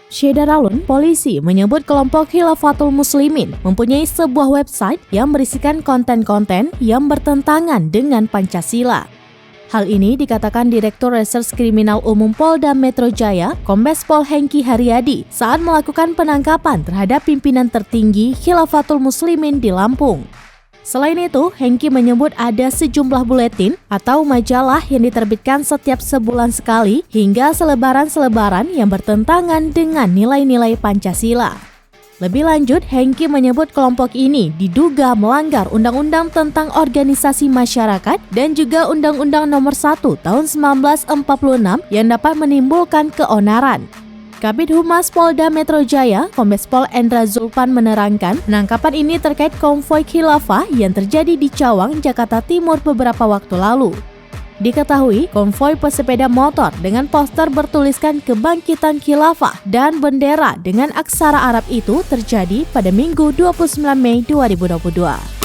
Syederalun, polisi menyebut kelompok Khilafatul Muslimin mempunyai sebuah website yang berisikan konten-konten yang bertentangan dengan Pancasila. Hal ini dikatakan Direktur Reserse Kriminal Umum Polda Metro Jaya, Kombes Pol Hengki Haryadi, saat melakukan penangkapan terhadap pimpinan tertinggi Khilafatul Muslimin di Lampung. Selain itu, Hengki menyebut ada sejumlah buletin atau majalah yang diterbitkan setiap sebulan sekali hingga selebaran-selebaran yang bertentangan dengan nilai-nilai Pancasila. Lebih lanjut, Hengki menyebut kelompok ini diduga melanggar Undang-Undang tentang Organisasi Masyarakat dan juga Undang-Undang Nomor 1 Tahun 1946 yang dapat menimbulkan keonaran. Kabid Humas Polda Metro Jaya, Kombes Pol Endra Zulpan menerangkan, penangkapan ini terkait konvoi khilafah yang terjadi di Cawang, Jakarta Timur beberapa waktu lalu. Diketahui, konvoi pesepeda motor dengan poster bertuliskan Kebangkitan Khilafah dan bendera dengan aksara Arab itu terjadi pada Minggu 29 Mei 2022.